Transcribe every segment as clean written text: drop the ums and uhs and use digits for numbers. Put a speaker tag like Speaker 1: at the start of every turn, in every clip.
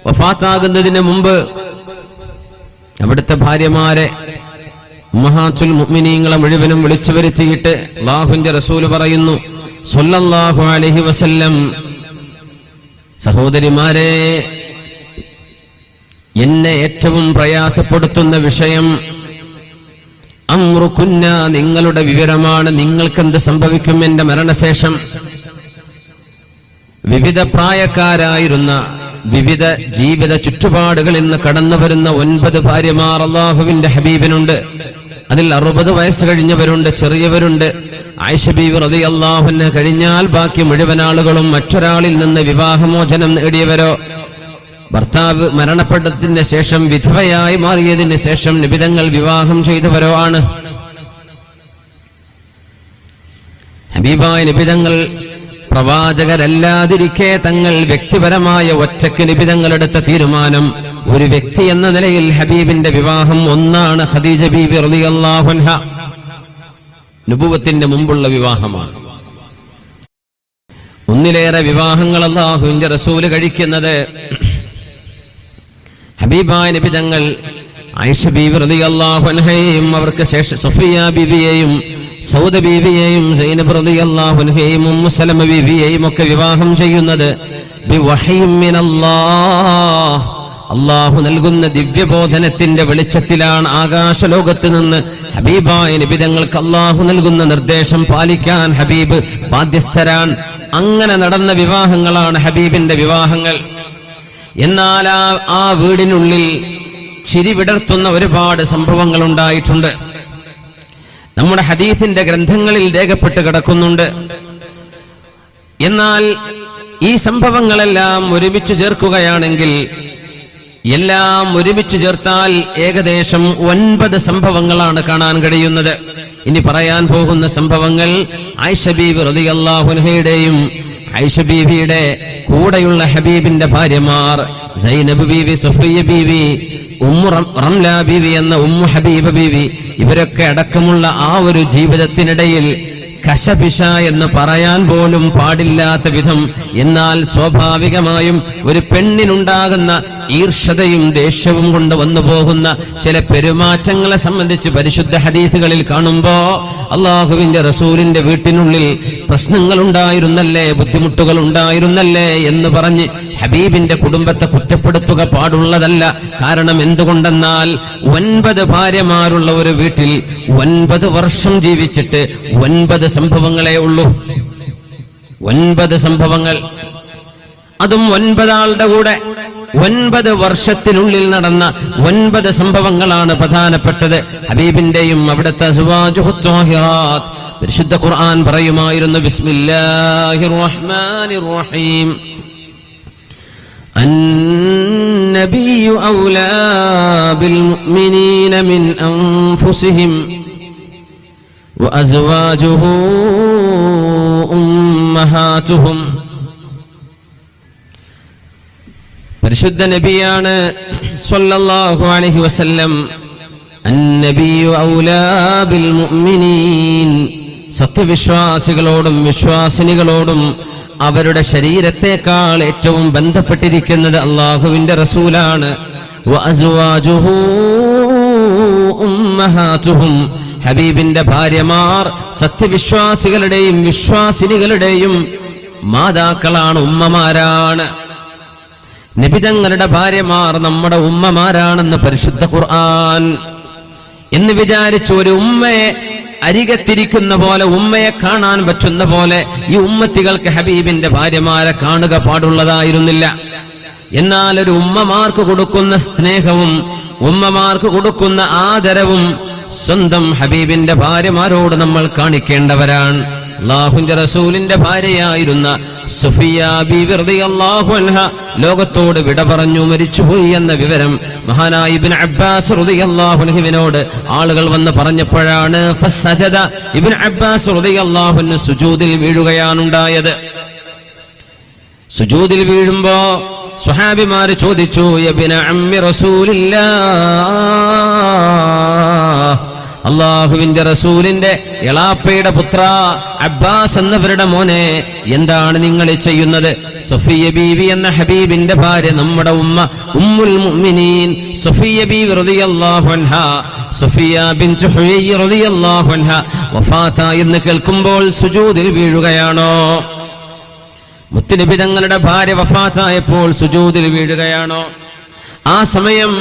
Speaker 1: വഫാത്താകുന്നതിന് മുമ്പ് അവിടുത്തെ ഭാര്യമാരെ ഉമ്മഹാത്തുൽ മുഅ്മിനീങ്ങളെ മുഴുവനും വിളിച്ചു വരുത്തിയിട്ട് അല്ലാഹുവിന്റെ റസൂൽ പറയുന്നു സ്വല്ലല്ലാഹു അലൈഹി വസല്ലം, സഹോദരിമാരെ, എന്നെ ഏറ്റവും പ്രയാസപ്പെടുത്തുന്ന വിഷയം അംറുകുന്ന, നിങ്ങളുടെ വിവരമാണ്. നിങ്ങൾക്കെന്ത് സംഭവിക്കും എന്റെ മരണശേഷം? വിവിധ പ്രായക്കാരായിരുന്ന വിവിധ ജീവിത ചുറ്റുപാടുകളിൽ നിന്ന് കടന്നു വരുന്ന 9 ഭാര്യമാർ അല്ലാഹുവിന്റെ ഹബീബിനുണ്ട്. അതിൽ 60 വയസ്സ് കഴിഞ്ഞവരുണ്ട്, ചെറിയവരുണ്ട്. ആയിഷ ബീവി റളിയല്ലാഹു അൻഹ കഴിഞ്ഞാൽ ബാക്കി മുഴുവൻ ആളുകളും മറ്റൊരാളിൽ നിന്ന് വിവാഹമോചനം നേടിയവരോ ഭർത്താവ് മരണപ്പെട്ടതിന് ശേഷം വിധവയായി മാറിയതിന് ശേഷം നിബിതങ്ങൾ വിവാഹം ചെയ്തവരോ ആണ്. ഹബീബായ നിബിതങ്ങൾ പ്രവാചകരല്ലാതിരിക്കെ തങ്ങൾ വ്യക്തിപരമായ ഒറ്റയ്ക്ക് നിബിതങ്ങളെടുത്ത തീരുമാനം, ഒരു വ്യക്തി എന്ന നിലയിൽ ഹബീബിന്റെ വിവാഹം ഒന്നാണ്. ഖദീജ ബീബി റളിയല്ലാഹു അൻഹ നുബുവത്തിന്റെ മുമ്പുള്ള വിവാഹമാണ്. ഒന്നിലേറെ വിവാഹങ്ങൾ അല്ലാഹുവിന്റെ റസൂൽ കഴിക്കുന്നത് ഹബീബായ നബി തങ്ങൾ ആയിഷ ബീവി റളിയല്ലാഹു അൻഹയെയും അവർക്ക് ശേഷം സഫിയ ബീവിയെയും സൗദ ബീവിയെയും സൈനബ് റളിയല്ലാഹു അൻഹയെയും ഉമ്മു സലമ ബീവിയെയും ഒക്കെ വിവാഹം ചെയ്യുന്നത് ബിവഹയ്യിൻ മിനല്ലാഹ്, അല്ലാഹു നൽകുന്ന ദിവ്യബോധനത്തിന്റെ വെളിച്ചത്തിലാണ്. ആകാശലോകത്ത് നിന്ന് ഹബീബായ നബി തങ്ങൾക്ക് അല്ലാഹു നൽകുന്ന നിർദ്ദേശം പാലിക്കാൻ ഹബീബ് ബാധ്യസ്ഥരാൻ. അങ്ങനെ നടന്ന വിവാഹങ്ങളാണ് ഹബീബിന്റെ വിവാഹങ്ങൾ. എന്നാൽ ആ വീടിനുള്ളിൽ ചിരി വിടർത്തുന്ന ഒരുപാട് സംഭവങ്ങൾ ഉണ്ടായിട്ടുണ്ട്. നമ്മുടെ ഹദീസിന്റെ ഗ്രന്ഥങ്ങളിൽ രേഖപ്പെട്ട് കിടക്കുന്നുണ്ട്. എന്നാൽ ഈ സംഭവങ്ങളെല്ലാം ഒരുമിച്ച് ചേർക്കുകയാണെങ്കിൽ, എല്ലാം ഒരുമിച്ച് ചേർത്താൽ ഏകദേശം 9 സംഭവങ്ങളാണ് കാണാൻ കഴിയുന്നത്. ഇനി പറയാൻ പോകുന്ന സംഭവങ്ങൾ ആയിഷ ബീവി റളിയല്ലാഹു അൻഹയുടെയും ആയിഷ ബീവിയുടെ കൂടെയുള്ള ഹബീബിന്റെ ഭാര്യമാർ സൈനബ് ബീവി, സഫിയ ബീവി, ഉമ്മു റംല ബീവി എന്ന ഉമ്മു ഹബീബ ബീവി, ഇവരൊക്കെ അടക്കമുള്ള ആ ഒരു ജീവിതത്തിനിടയിൽ കശപിശ എന്ന് പറയാൻ പോലും പാടില്ലാത്ത വിധം, എന്നാൽ സ്വാഭാവികമായും ഒരു പെണ്ണിനുണ്ടാകുന്ന ഈർഷ്യതയും ദേഷ്യവും കൊണ്ട് വന്നു പോകുന്ന ചില പെരുമാറ്റങ്ങളെ സംബന്ധിച്ച് പരിശുദ്ധ ഹദീസുകളിൽ കാണുമ്പോ അള്ളാഹുവിന്റെ റസൂലിന്റെ വീട്ടിനുള്ളിൽ പ്രശ്നങ്ങൾ ഉണ്ടായിരുന്നല്ലേ, ബുദ്ധിമുട്ടുകൾ ഉണ്ടായിരുന്നല്ലേ എന്ന് പറഞ്ഞ് ഹബീബിന്റെ കുടുംബത്തെ കുറ്റപ്പെടുത്തുക പാടുള്ളതല്ല. കാരണം എന്തുകൊണ്ടെന്നാൽ 9 ഭാര്യമാരുള്ള ഒരു വീട്ടിൽ 9 വർഷം ജീവിച്ചിട്ട് 9 സംഭവങ്ങളേ ഉള്ളൂ. 9 സംഭവങ്ങൾ, അതും 9 ആളുടെ കൂടെ 9 വർഷത്തിനുള്ളിൽ നടന്ന 9 സംഭവങ്ങളാണ് പ്രധാനപ്പെട്ടത്. ഹബീബിന്റെയും അവിടുത്തെ അസ്വാജുഹു ത്വാഹിറാത്ത്, പരിശുദ്ധ ഖുർആൻ പറയുമായിരുന്നു, ബിസ്മില്ലാഹിർ റഹ്മാനിർ റഹീം, النبي أولى بالمؤمنين من أنفسهم وأزواجه أمهاتهم. പരിശുദ്ധ നബിയാണ് സ്വല്ലല്ലാഹു അലൈഹി വസല്ലം. അന്നബിയു ഔലാ ബിൽ മുഅ്മിനീൻ, സത്യവിശ്വാസികളോടും വിശ്വാസിനികളോടും അവരുടെ ശരീരത്തെക്കാൾ ഏറ്റവും ബന്ധപ്പെട്ടിരിക്കുന്നത് അല്ലാഹുവിന്റെ റസൂലാണ്. വഅസ്വാജുഹു ഉമ്മഹാതുഹും, ഹബീബിന്റെ ഭാര്യമാർ സത്യവിശ്വാസികളുടെയും വിശ്വാസിനികളുടെയും മാതാക്കളാണ്, ഉമ്മമാരാണ്. നബിതങ്ങളുടെ ഭാര്യമാർ നമ്മുടെ ഉമ്മമാരാണെന്ന് പരിശുദ്ധ ഖുർആൻ. എന്ന് വിചാരിച്ച് ഒരു ഉമ്മയെ അരികത്തിരിക്കുന്ന പോലെ, ഉമ്മയെ കാണാൻ പറ്റുന്ന പോലെ ഈ ഉമ്മത്തികൾക്ക് ഹബീബിന്റെ ഭാര്യമാരെ കാണുക പാടുള്ളതായിരുന്നില്ല. എന്നാൽ ഒരു ഉമ്മമാർക്ക് കൊടുക്കുന്ന സ്നേഹവും ഉമ്മമാർക്ക് കൊടുക്കുന്ന ആദരവും സ്വന്തം ഹബീബിന്റെ ഭാര്യമാരോട് നമ്മൾ കാണിക്കേണ്ടവരാണ്. അല്ലാഹുവിന്റെ റസൂലിന്റെ ഭാര്യയായിരുന്ന സഫിയ ബീവി റളിയല്ലാഹു അൻഹ ലോകത്തോട് വിട പറഞ്ഞു, മരിച്ചുപോയി എന്ന വിവരം മഹാനായ ഇബ്നു അബ്ബാസ് റളിയല്ലാഹു അൻഹുവിനോട് ആളുകൾ വന്ന് പറഞ്ഞപ്പോഴാണ് ഫസജദ, ഇബ്നു അബ്ബാസ് റളിയല്ലാഹു അൻഹു സുജൂദിൽ വീഴുകയാണുണ്ടായത്. സുജൂദിൽ വീഴുമ്പോ സ്വഹാബിമാര് ചോദിച്ചു, യബ്ന അമ്മി റസൂലില്ലാഹ്, അള്ളാഹുവിന്റെ റസൂലിന്റെ എളാപ്പയുടെ പുത്ര അബ്ബാസ് എന്നവരുടെ മോനെ, എന്താണ് നിങ്ങൾ ചെയ്യുന്നത്? സഫിയ ബീവി എന്ന ഹബീബിന്റെ ഭാര്യ, നമ്മുടെ ഉമ്മ ഉമ്മുൽ മുഅ്മിനീൻ സഫിയ ബീവി റളിയല്ലാഹു അൻഹാ, സഫിയ ബിൻത് ഹുയൈ റളിയല്ലാഹു അൻഹാ വഫാത്തായി എന്ന് കേൾക്കുമ്പോൾ സുജൂദിൽ വീഴുകയാണോ? മുത്തുനബി തങ്ങളുടെ ഭാര്യ വഫാത്തായപ്പോൾ സുജൂദിൽ വീഴുകയാണോ? ആ സമയം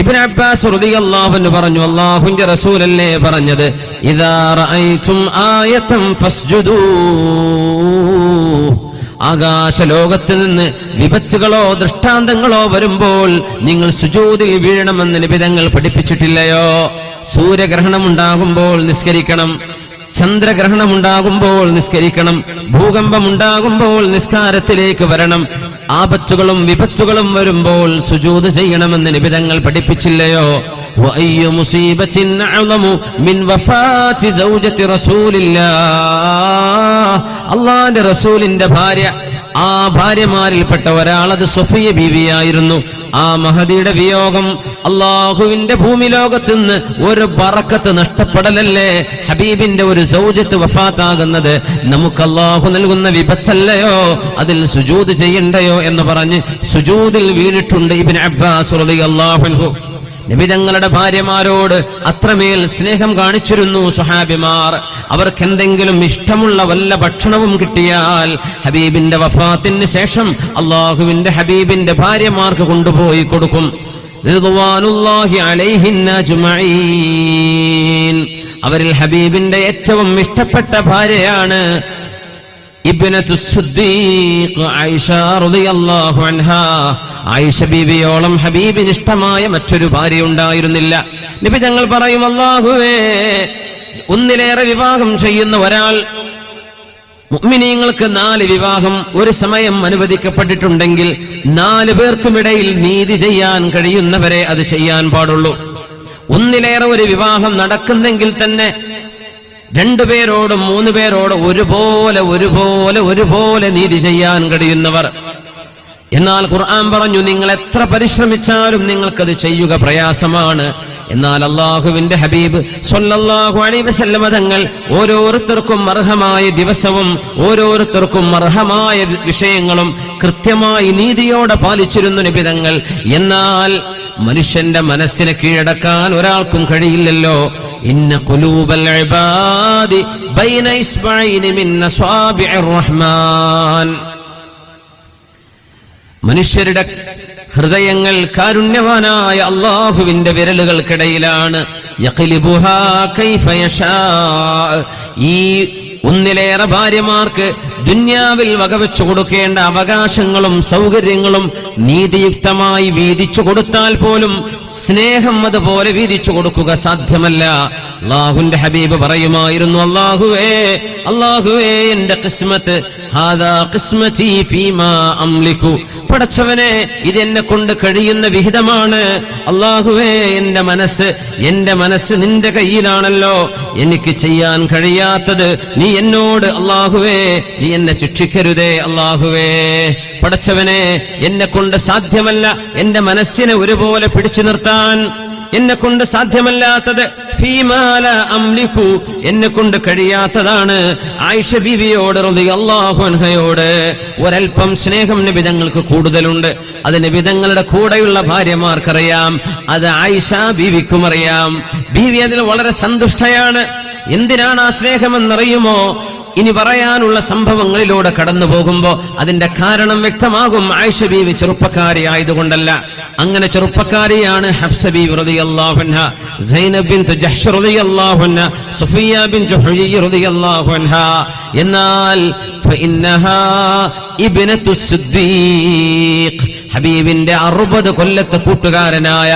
Speaker 1: ഇബ്നു അബ്ബാസ് റളിയല്ലാഹു അൻഹു പറഞ്ഞു, അല്ലാഹുവിന്റെ റസൂലല്ലേ പറഞ്ഞത്, ഇദാ റഅയ്തും ആയതൻ ഫസ്ജുദൂ. ആകാശ ലോകത്ത് നിന്ന് വിപത്തുകളോ ദൃഷ്ടാന്തങ്ങളോ വരുമ്പോൾ നിങ്ങൾ സുജൂദിൽ വീഴണമെന്ന് നബി തങ്ങൾ പഠിപ്പിച്ചിട്ടില്ലയോ? സൂര്യഗ്രഹണം ഉണ്ടാകുമ്പോൾ നിസ്കരിക്കണം, ചന്ദ്രഗ്രഹണം ഉണ്ടാകുമ്പോൾ നിസ്കരിക്കണം, ഭൂകമ്പം ഉണ്ടാകുമ്പോൾ നിസ്കാരത്തിലേക്ക് വരണം, ആപത്തുകളും വിപത്തുകളും വരുമ്പോൾ സുജൂദ് ചെയ്യണമെന്ന് നബി തങ്ങൾ പഠിപ്പിച്ചില്ലയോ? വഅയ്യു മുസീബത്തിൻ അഅ്ളമു മിൻ വഫാത്തി സൗജത്തി റസൂലില്ലാഹ്. അല്ലാഹുവിന്റെ റസൂലിന്റെ ഭാര്യ, ആ ഭാര്യമാരിൽപ്പെട്ട ഒരാൾ അത് സഫിയ ബീവിയായിരുന്നു. ആ മഹദിയുടെ വിയോഗം അള്ളാഹുവിന്റെ ഭൂമി ലോകത്തുനിന്ന് ഒരു ബറക്കത്ത് നഷ്ടപ്പെടലല്ലേ? ഹബീബിന്റെ ഒരു സൗജത്ത് വഫാത്താകുന്നത് നമുക്ക് അള്ളാഹു നൽകുന്ന വിപത്തല്ലയോ? അതിൽ സുജൂദ് ചെയ്യണ്ടയോ എന്ന് പറഞ്ഞ് സുജൂദിൽ വീണിട്ടുണ്ട് ഇബ്നു അബ്ബാസ് റളിയല്ലാഹു അൻഹു. നബി തങ്ങളുടെ ഭാര്യമാരോട് അത്രമേൽ സ്നേഹം കാണിച്ചിരുന്നു സ്വഹാബിമാർ. അവർക്ക് എന്തെങ്കിലും ഇഷ്ടമുള്ള വല്ല ഭക്ഷണവും കിട്ടിയാൽ ഹബീബിന്റെ വഫാത്തിന് ശേഷം അള്ളാഹുവിന്റെ ഹബീബിന്റെ ഭാര്യമാർക്ക് കൊണ്ടുപോയി കൊടുക്കും. റിദ്വാനുല്ലാഹി അലൈഹിന്ന അജ്മഈൻ. അവരിൽ ഹബീബിന്റെ ഏറ്റവും ഇഷ്ടപ്പെട്ട ഭാര്യയാണ് ഇബ്നത്തു സിദ്ദീഖ് ആയിഷ റളിയല്ലാഹു അൻഹാ. ആയിഷ ബീവിയോളം ഹബീബിന് ഇഷ്ടമായ മറ്റൊരു ഭാര്യ ഉണ്ടായിരുന്നില്ല. നബി തങ്ങൾ പറയും, അല്ലാഹുവേ, ഒന്നിലേറെ വിവാഹം ചെയ്യുന്ന ഒരാൾ, മുഅ്മിനീങ്ങൾക്ക് 4 വിവാഹം ഒരു സമയം അനുവദിക്കപ്പെട്ടിട്ടുണ്ടെങ്കിൽ 4 പേർക്കുമിടയിൽ നീതി ചെയ്യാൻ കഴിയുന്നവരെ അത് ചെയ്യാൻ പാടുള്ളൂ. ഒന്നിലേറെ ഒരു വിവാഹം നടക്കുന്നെങ്കിൽ തന്നെ 2 പേരോടും 3 പേരോടും ഒരുപോലെ നീതി ചെയ്യാൻ കഴിയുന്നവർ. എന്നാൽ ഖുർആൻ പറഞ്ഞു, നിങ്ങൾ എത്ര പരിശ്രമിച്ചാലും നിങ്ങൾക്കത് ചെയ്യുക പ്രയാസമാണ്. എന്നാൽ അള്ളാഹുവിന്റെ ഹബീബ് സ്വല്ലല്ലാഹു അലൈഹി വസല്ലമ തങ്ങൾ ഓരോരുത്തർക്കും അർഹമായ ദിവസവും ഓരോരുത്തർക്കും അർഹമായ വിഷയങ്ങളും കൃത്യമായി നീതിയോടെ പാലിച്ചിരുന്നു നബി തങ്ങൾ. എന്നാൽ മനുഷ്യന്റെ മനസ്സിനെ കീഴടക്കാൻ ഒരാൾക്കും കഴിയില്ലല്ലോ. ഇന്ന ഖുലൂബൽ ഇബാദി ബൈന ഇസ്ബഅൈനി മിൻ അസ്വാബിഇർ റഹ്മാൻ. മനുഷ്യരുടെ ഹൃദയങ്ങൾ കാരുണ്യവാനായ അള്ളാഹുവിന്റെ വിരലുകൾക്കിടയിലാണ്. യഖ്ലിബുഹാ കൈഫ യശാ. ഈ ഒന്നിലേറെ ഭാര്യമാർക്ക് ദുന്യാവിൽ വകവെച്ചു കൊടുക്കേണ്ട അവകാശങ്ങളും സൗകര്യങ്ങളും നീതിയുക്തമായി വീതിച്ചു കൊടുത്താൽ പോലും സ്നേഹം അതുപോലെ വീതിച്ചു കൊടുക്കുക സാധ്യമല്ല. അല്ലാഹുവിന്റെ ഹബീബ് പറയുമായിരുന്നു, അല്ലാഹുവേ എന്റെ ഖിസ്മത്ത് ഹാദാ ഖിസ്മതി ഫീമാ അംലികു. പടച്ചവനെ, ഇതെന്നെ കൊണ്ട് കഴിയുന്ന വിഹിതമാണ്. അല്ലാഹുവേ, എന്റെ മനസ്സ് നിന്റെ കയ്യിലാണല്ലോ. എനിക്ക് ചെയ്യാൻ കഴിയാത്തത് നീ എന്നോട്, അല്ലാഹുവേ, നീ എന്നെ ശിക്ഷിക്കരുതേ. അല്ലാഹുവേ, പടച്ചവനെ, എന്നെ കൊണ്ട് സാധ്യമല്ല എന്റെ മനസ്സിനെ ഒരുപോലെ പിടിച്ചു നിർത്താൻ. എന്നെ കൊണ്ട് സാധ്യമല്ലാത്തത് ഫീമാല അംലികു, എന്നെ കൊണ്ട് കഴിയാത്തതാണ്. ആയിഷ ബീവിയോട് റളിയല്ലാഹു അൻഹയോട് ഒരൽപ്പം സ്നേഹം നബി തങ്ങൾക്ക് കൂടുതലുണ്ട്. അത് നബി തങ്ങളുടെ കൂടെയുള്ള ഭാര്യമാർക്കറിയാം, അത് ആയിഷ ബീവിക്കും അറിയാം. ബീവി അതിൽ വളരെ സന്തുഷ്ടയാണ്. എന്തിനാണ് ആ സ്നേഹമെന്നറിയുമോ? ഇനി പറയാനുള്ള സംഭവങ്ങളിലൂടെ കടന്നു പോകുമ്പോ അതിന്റെ കാരണം വ്യക്തമാകും. ആയിഷ ബീവി ചെറുപ്പക്കാരി ആയതുകൊണ്ടല്ല. അങ്ങനെ ചെറുപ്പക്കാരിയാണ് ഹഫ്സ ബീവി റളിയല്ലാഹു അൻഹ, സൈനബ് ബിൻത് ജഹ്ഷ് റളിയല്ലാഹു അൻഹ, സുഫിയ ബിൻത് ഹുയൈ റളിയല്ലാഹു അൻഹ. എന്നാൽ ഫഇന്നഹാ ഇബ്നത്തു സിദ്ദീഖ്, ഹബീബിന്റെ 60 കൊല്ലത്തെ കൂട്ടുകാരനായ,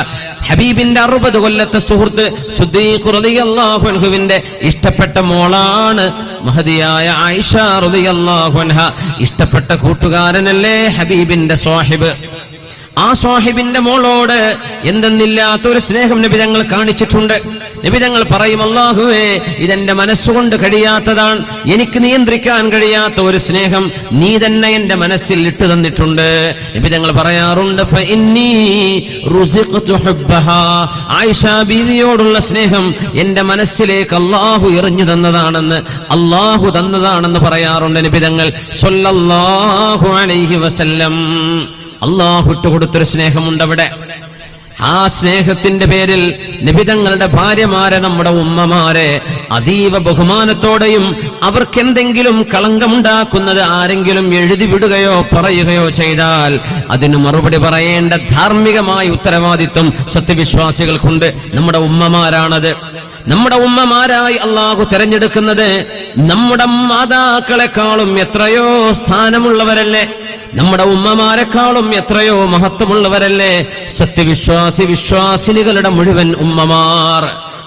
Speaker 1: ഹബീബിന്റെ 60 കൊല്ലത്തെ സുഹൃത്ത് സിദ്ദീഖ് റളിയല്ലാഹു അൻഹുവിന്റെ ഇഷ്ടപ്പെട്ട മോളാണ് മഹദിയായ ആയിഷ റളിയല്ലാഹു അൻഹ. ഇഷ്ടപ്പെട്ട കൂട്ടുകാരനല്ലേ ഹബീബിന്റെ സ്വാഹിബ്. ആ സാഹിബിന്റെ മോളോട് എന്തെന്നില്ലാത്തൊരു സ്നേഹം നബി തങ്ങൾ കാണിച്ചിട്ടുണ്ട്. നബി തങ്ങൾ പറയും, അല്ലാഹുവേ, ഇതെന്റെ മനസ്സുകൊണ്ട് കഴിയാത്തതാണ്, എനിക്ക് നിയന്ത്രിക്കാൻ കഴിയാത്ത ഒരു സ്നേഹം നീ തന്നെ എന്റെ മനസ്സിൽ ഇട്ടു തന്നിട്ടുണ്ട്. നബി തങ്ങൾ പറയാറുണ്ട്, ഫഇന്നീ റുസിഖ്തു ഹുബ്ബഹാ, ആയിഷ ബീവിയോടുള്ള സ്നേഹം എന്റെ മനസ്സിലേക്ക് അല്ലാഹു എറിഞ്ഞു തന്നതാണെന്ന്, അല്ലാഹു തന്നതാണെന്ന് പറയാറുണ്ട് നബി തങ്ങൾ സ്വല്ലല്ലാഹു അലൈഹി വസല്ലം. അല്ലാഹു ഇട്ടുകൊടുത്തൊരു സ്നേഹമുണ്ട് അവിടെ. ആ സ്നേഹത്തിന്റെ പേരിൽ നബിതങ്ങളുടെ ഭാര്യമാരെ, നമ്മുടെ ഉമ്മമാരെ അതീവ ബഹുമാനത്തോടെയും അവർക്കെന്തെങ്കിലും കളങ്കമുണ്ടാക്കുന്നത് ആരെങ്കിലും എഴുതി വിടുകയോ പറയുകയോ ചെയ്താൽ അതിന് മറുപടി പറയേണ്ട ധാർമ്മികമായ ഉത്തരവാദിത്വം സത്യവിശ്വാസികൾക്കുണ്ട്. നമ്മുടെ ഉമ്മമാരാണത്. നമ്മുടെ ഉമ്മമാരായി അള്ളാഹു തെരഞ്ഞെടുക്കുന്നത് നമ്മുടെ മാതാക്കളെക്കാളും എത്രയോ സ്ഥാനമുള്ളവരല്ലേ, നമ്മുടെ ഉമ്മമാരെക്കാളും എത്രയോ മഹത്വമുള്ളവരല്ലേ സത്യവിശ്വാസി വിശ്വാസിനികളുടെ മുഴുവൻ ഉമ്മമാർ.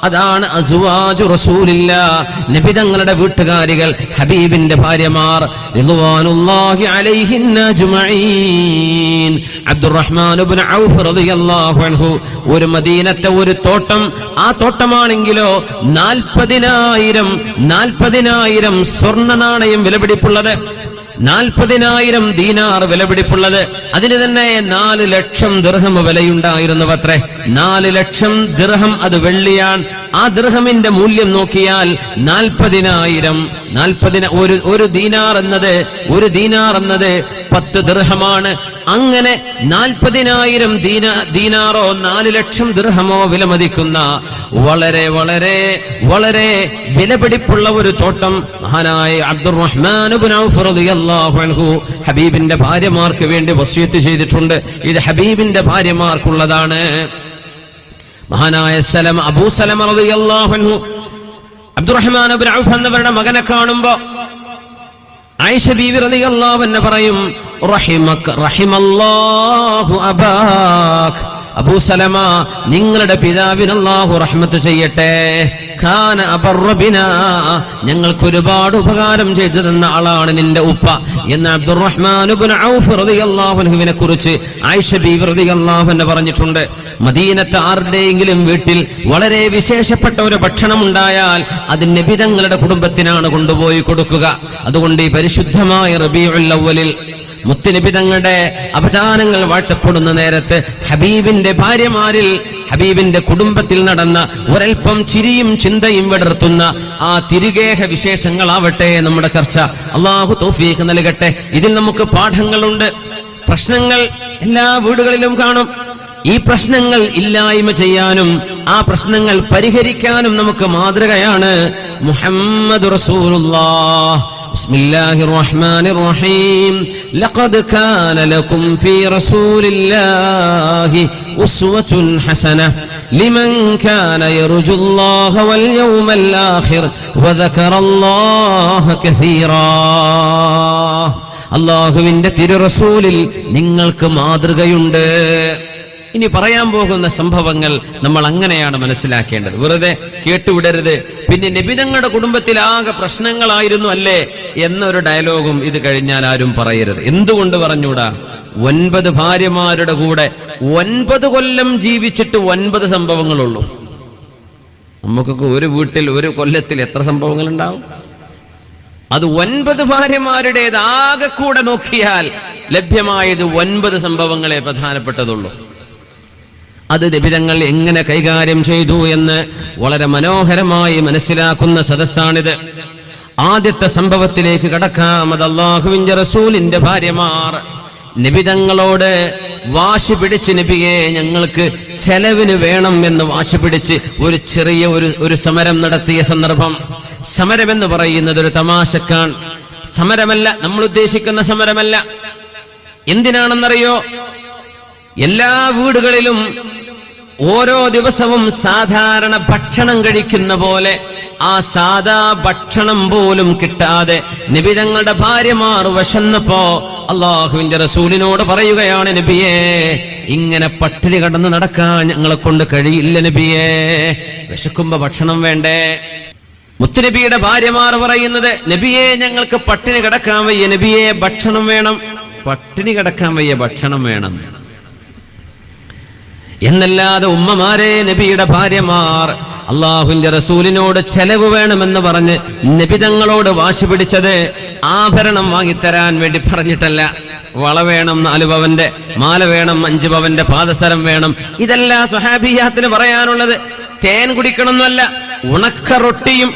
Speaker 1: അതാണ് അസ്വാജു റസൂലില്ലാഹ്, നബി തങ്ങളുടെ വീട്ടുകാരികൾ, ഹബീബിന്റെ ഭാര്യമാർ റിദ്വാനുല്ലാഹി അലൈഹിന്ന അജ്മഈൻ. അബ്ദുറഹ്മാൻ ഇബ്നു ഔഫ് റളിയല്ലാഹു അൻഹു ഒരു മദീനത്തെ ഒരു തോട്ടം, ആ തോട്ടമാണെങ്കിലോ 40,000 സ്വർണ്ണ നാണയം വിലപിടിപ്പുള്ളത്, 40,000 ദീനാർ വിലപിടിപ്പുള്ളത്. അതിന് തന്നെ 4 ലക്ഷം ദിർഹം വിലയുണ്ടായിരുന്നുവത്രേ. 4 ലക്ഷം ദിർഹം, അത് വെള്ളിയാണ്. ആ ദിർഹമിന്റെ മൂല്യം നോക്കിയാൽ 40,000 ഒരു ദീനാർ എന്നത് 10 ദിർഹമാണ്. അങ്ങനെ 40,000 ദീനാറോ 4 ലക്ഷം ദിർഹമോ വിലമതിക്കുന്ന വളരെ വളരെ വളരെ വിലപിടിപ്പുള്ള ഒരു തോട്ടം മഹാനായ അബ്ദുറഹ്മാൻ ഇബ്നു ഔഫ് റളിയല്ലാഹു അൻഹു ഹബീബിന്റെ ഭാര്യമാർക്ക് വേണ്ടി വസിയത്ത് ചെയ്തിട്ടുണ്ട്. ഇത് ഹബീബിന്റെ ഭാര്യമാർക്കുള്ളതാണ്. മഹാനായ അബൂ സലമ റളിയല്ലാഹു അൻഹു അബ്ദുറഹ്മാൻ ഇബ്നു ഔഫ് എന്നവരുടെ മകനെ കാണുമ്പോ ആയിഷ ബീവി റളിയല്ലാഹു അൻഹ പറയും, റഹിമല്ലാഹു അബാക്, അബൂ സലമ, നിങ്ങളുടെ പിതാവിന് അല്ലാഹു റഹ്മത്ത് ചെയ്യട്ടെ. ഖാന അബർറ ബിനാ, ഞങ്ങൾക്ക് ഒരുപാട് ഉപകാരം ചെയ്തു തന്ന ആളാണ് നിന്റെ ഉപ്പ എന്ന് അബ്ദുറഹ്മാൻ ഇബ്നു ഔഫ് റളിയല്ലാഹു അൻഹുവിനെ കുറിച്ച് ആയിഷ ബീവി റളിയല്ലാഹു അൻഹ പറഞ്ഞിട്ടുണ്ട്. മദീനത്തെ ആരുടെയെങ്കിലും വീട്ടിൽ വളരെ വിശേഷപ്പെട്ട ഒരു ഭക്ഷണം ഉണ്ടായാൽ അത് നബി തങ്ങളുടെ കുടുംബത്തിനാണ് കൊണ്ടുപോയി കൊടുക്കുക. അതുകൊണ്ട് ഈ പരിശുദ്ധമായ റബീഉൽ അവ്വലിൽ മുത്തുനബി തങ്ങളുടെ അവദാനങ്ങൾ വാഴ്ത്തപ്പെടുന്ന നേരത്ത് ഹബീബിന്റെ ഭാര്യമാരിൽ, ഹബീബിന്റെ കുടുംബത്തിൽ നടന്ന ഒരൽപ്പം ചിരിയും ചിന്തയും വിടർത്തുന്ന ആ തിരുഗേഹ വിശേഷങ്ങളാവട്ടെ നമ്മുടെ ചർച്ച. അല്ലാഹു തൗഫീഖ് നൽകട്ടെ. ഇതിൽ നമുക്ക് പാഠങ്ങളുണ്ട്. പ്രശ്നങ്ങൾ എല്ലാ വീടുകളിലും കാണും. ഈ പ്രശ്നങ്ങൾ ഇല്ലായ്മ ചെയ്യാനും ആ പ്രശ്നങ്ങൾ പരിഹരിക്കാനും നമുക്ക് മാതൃകയാണ് മുഹമ്മദ് റസൂലുള്ളാഹ്. ബിസ്മില്ലാഹിർ റഹ്മാനിർ റഹീം. ലഖദ് കാന ലക്കും ഫീ റസൂലില്ലാഹി ഉസ്വത്തുൻ ഹസനഹ ലിമൻ കാന യർജുല്ലാഹ വൽ യൗമൽ ആഖിർ വദകറല്ലാഹ കസീറാ. അല്ലാഹുവിന്റെ തിരു റസൂലിൽ നിങ്ങൾക്ക് മാതൃകയുണ്ട്. ഇനി പറയാൻ പോകുന്ന സംഭവങ്ങൾ നമ്മൾ അങ്ങനെയാണ് മനസ്സിലാക്കേണ്ടത്. വെറുതെ കേട്ടുവിടരുത്. പിന്നെ നബിതങ്ങളുടെ കുടുംബത്തിലാകെ പ്രശ്നങ്ങളായിരുന്നു അല്ലേ എന്നൊരു ഡയലോഗും ഇത് കഴിഞ്ഞാൽ ആരും പറയരുത്. എന്തുകൊണ്ട് പറഞ്ഞൂടാ? 9 ഭാര്യമാരുടെ കൂടെ 9 കൊല്ലം ജീവിച്ചിട്ട് 9 സംഭവങ്ങളുള്ളൂ. നമുക്കൊക്കെ ഒരു വീട്ടിൽ ഒരു കൊല്ലത്തിൽ എത്ര സംഭവങ്ങൾ ഉണ്ടാവും? അത് 9 ഭാര്യമാരുടേത് ആകെ കൂടെ നോക്കിയാൽ ലഭ്യമായത് 9 സംഭവങ്ങളെ പ്രധാനപ്പെട്ടതുള്ളൂ. അത് നബിതങ്ങൾ എങ്ങനെ കൈകാര്യം ചെയ്തു എന്ന് വളരെ മനോഹരമായി മനസ്സിലാക്കുന്ന സദസ്സാണിത്. ആദ്യത്തെ സംഭവത്തിലേക്ക് കടക്കാം. അത് അല്ലാഹുവിന്റെ റസൂലിന്റെ ഭാര്യമാർ നബിതങ്ങളോട് വാശി പിടിച്ച്, നബിയെ ഞങ്ങൾക്ക് ചെലവിന് വേണം എന്ന് വാശി പിടിച്ച് ഒരു ചെറിയ ഒരു സമരം നടത്തിയ സന്ദർഭം. സമരം എന്ന് പറയുന്നത് ഒരു തമാശക്കാൻ സമരമല്ല, നമ്മൾ ഉദ്ദേശിക്കുന്ന സമരമല്ല. എന്തിനാണെന്നറിയോ? എല്ലാ വീടുകളിലും ഓരോ ദിവസവും സാധാരണ ഭക്ഷണം കഴിക്കുന്ന പോലെ ആ സാധാ ഭക്ഷണം പോലും കിട്ടാതെ നബിതങ്ങളുടെ ഭാര്യമാർ വിശന്നപ്പോ അല്ലാഹുവിന്റെ റസൂലിനോട് പറയുകയാണ്, നബിയേ, ഇങ്ങനെ പട്ടിണി കടന്ന് നടക്കാൻ ഞങ്ങളെ കൊണ്ട് കഴിയില്ല നബിയേ, വിശക്കുമ്പോ ഭക്ഷണം വേണ്ടേ? മുത്തുനബിയുടെ ഭാര്യമാർ പറയുന്നത്, നബിയെ ഞങ്ങൾക്ക് പട്ടിണി കിടക്കാൻ വയ്യ, നബിയെ ഭക്ഷണം വേണം. പട്ടിണി കിടക്കാൻ വയ്യ, ഭക്ഷണം വേണം. എന്നല്ലാതെ ഉമ്മമാരെ, നബിയുടെ ഭാര്യമാർ അള്ളാഹുവിന്റെ റസൂലിനോട് ചെലവ് വേണമെന്ന് പറഞ്ഞ് നബി തങ്ങളോട് വാശി പിടിച്ചത് ആഭരണം വാങ്ങിത്തരാൻ വേണ്ടി പറഞ്ഞിട്ടല്ല. വള വേണം 4 പവന്റെ, മാല വേണം 5 പവന്റെ, പാദസരം വേണം, ഇതല്ല സ്വഹാബിയാത്തിന് പറയാനുള്ളത്. തേൻ കുടിക്കണമെന്നല്ല. ഉണക്കറൊട്ടിയും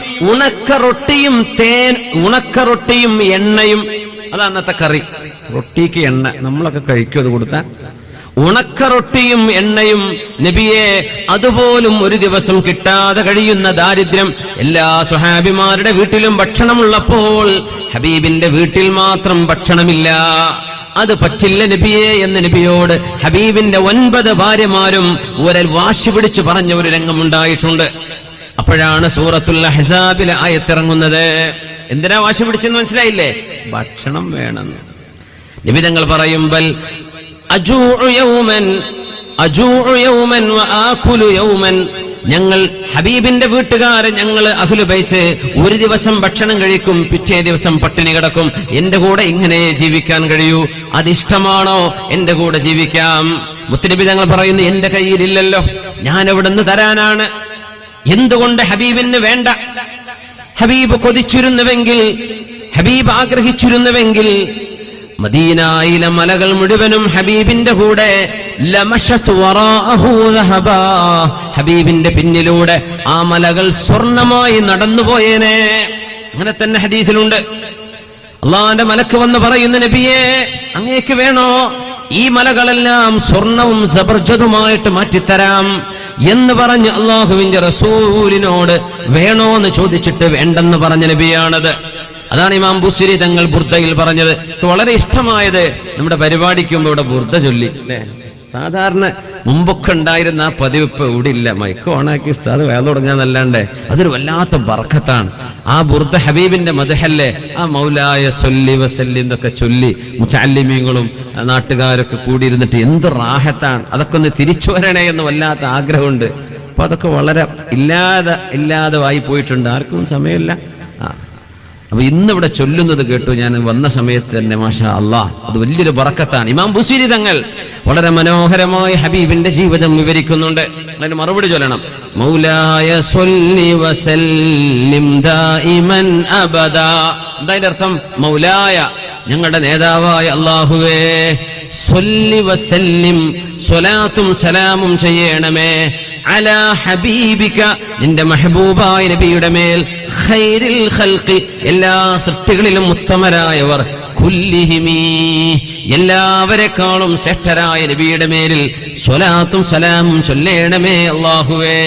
Speaker 1: എണ്ണയും, അതാണ് അന്നത്തെ കറി. റൊട്ടിക്ക് എണ്ണ നമ്മളൊക്കെ കഴിക്കും, അത് കൊടുത്താൽ. ഉണക്കറൊട്ടിയും എണ്ണയും നബിയെ, അതുപോലും ഒരു ദിവസം കിട്ടാതെ കഴിയുന്ന ദാരിദ്ര്യം. എല്ലാ സ്വഹാബിമാരുടെ വീട്ടിലും ഭക്ഷണമുള്ളപ്പോൾ ഹബീബിന്റെ വീട്ടിൽ മാത്രം ഭക്ഷണമില്ല. അത് പറ്റില്ല നബിയെ എന്ന് നബിയോട് ഹബീബിന്റെ 9 ഭാര്യമാരും ഒരൽ വാശി പിടിച്ചു പറഞ്ഞ ഒരു രംഗമുണ്ടായിട്ടുണ്ട്. അപ്പോഴാണ് സൂറത്തുൽ അഹ്സാബിലെ ആയത്തിറങ്ങുന്നത്. എന്തിനാ വാശി പിടിച്ചെന്ന് മനസ്സിലായില്ലേ? ഭക്ഷണം വേണം. നബി തങ്ങൾ പറയുമ്പോൾ ഞങ്ങൾ ഹബീബിന്റെ വീട്ടുകാര്, ഞങ്ങൾ അഹ്ലു ബൈത്ത് ഒരു ദിവസം ഭക്ഷണം കഴിക്കും, പിറ്റേ ദിവസം പട്ടിണി കിടക്കും. എന്റെ കൂടെ ഇങ്ങനെ ജീവിക്കാൻ കഴിയൂ? അതിഷ്ടമാണോ? എന്റെ കൂടെ ജീവിക്കാം. മുത്തുനബി തങ്ങൾ പറയുന്നു, എന്റെ കയ്യിലില്ലല്ലോ, ഞാൻ എവിടുന്ന് തരാനാണ്? എന്തുകൊണ്ട് ഹബീബിന് വേണ്ട? ഹബീബ് കൊതിച്ചിരുന്നുവെങ്കിൽ, ഹബീബ് ആഗ്രഹിച്ചിരുന്നുവെങ്കിൽ മദീനയിലെ മലകൾ മുഴുവനും ഹബീബിന്റെ കൂടെ ഹബീബിന്റെ പിന്നിലൂടെ ആ മലകൾ സ്വർണമായി നടന്നുപോയേനെ. അങ്ങനെ തന്നെ ഹദീസിലുണ്ട്. അള്ളാന്റെ മലക്ക് വന്ന് പറയുന്ന, നബിയെ അങ്ങേക്ക് വേണോ? ഈ മലകളെല്ലാം സ്വർണവും സബർജതുമായിട്ട് മാറ്റിത്തരാം എന്ന് പറഞ്ഞ് അള്ളാഹുവിന്റെ റസൂലിനോട് വേണോന്ന് ചോദിച്ചിട്ട് വേണ്ടെന്ന് പറഞ്ഞ നബിയാണത്. അതാണ് ഇമാം ബുസ്രി തങ്ങൾ ബുർദയിൽ പറഞ്ഞത്. വളരെ ഇഷ്ടമായത്, നമ്മുടെ പരിപാടിക്കുമ്പോ ഇവിടെ ബുർദ ചൊല്ലി അല്ലേ? സാധാരണ മുമ്പൊക്കെ ഉണ്ടായിരുന്ന ആ പതിവ് ഇപ്പൊ ഇവിടെ ഇല്ല. മൈക്ക് ഓണാക്കി ഉസ്താദ് വേല തുടങ്ങാന്നല്ലാണ്ട് അതൊരു വല്ലാത്ത ബർക്കത്താണ്. ആ ബുർദ ഹബീബിന്റെ മദ്ഹല്ലേ, ആ മൗലായ സല്ലി വസല്ലി എന്നൊക്കെ ചൊല്ലി മുതഅല്ലിമീങ്ങളും നാട്ടുകാരൊക്കെ കൂടിയിരുന്നിട്ട് എന്ത് റാഹത്താണ്. അതൊക്കെ ഒന്ന് തിരിച്ചു വരണേ എന്ന് വല്ലാത്ത ആഗ്രഹമുണ്ട്. അപ്പൊ അതൊക്കെ വളരെ ഇല്ലാതെ ആയി പോയിട്ടുണ്ട്. ആർക്കും സമയമില്ല. അപ്പൊ ഇന്നിവിടെ ചൊല്ലുന്നത് കേട്ടു ഞാൻ വന്ന സമയത്ത് തന്നെ. മാഷാ അല്ലാഹ്, അത് വലിയൊരു ബറക്കത്താണ്. ഇമാം ബുസ്രി തങ്ങൾ വളരെ മനോഹരമായി ഹബീബിന്റെ ജീവിതം വിവരിക്കുന്നുണ്ട്. അതിന് മറുപടി ചൊല്ലണം. മൗലായ സ്വല്ലി വസല്ലിം ദായിമൻ അബദാ. എന്താ അർത്ഥം? മൗലായ, ഞങ്ങളുടെ നേതാവായ അല്ലാഹുവേ, സ്വല്ലി വസല്ലിം, സ്വലാത്തും സലാമും ചെയ്യണമേ, അലാ ഹബീബിക, നിന്റെ മെഹബൂബായ നബിയുടെ മേൽ, ഖൈറിൽ ഖൽഖി, എല്ലാ സൃഷ്ടികളിലും ഉത്തമരായവർ, കുല്ലിഹിമീ, എല്ലാവരെക്കാളും ശ്രേഷ്ഠരായ നബിയുടെ മേലിൽ സ്വലാത്തും സലാമും ചൊല്ലേണമേ അല്ലാഹുവേ.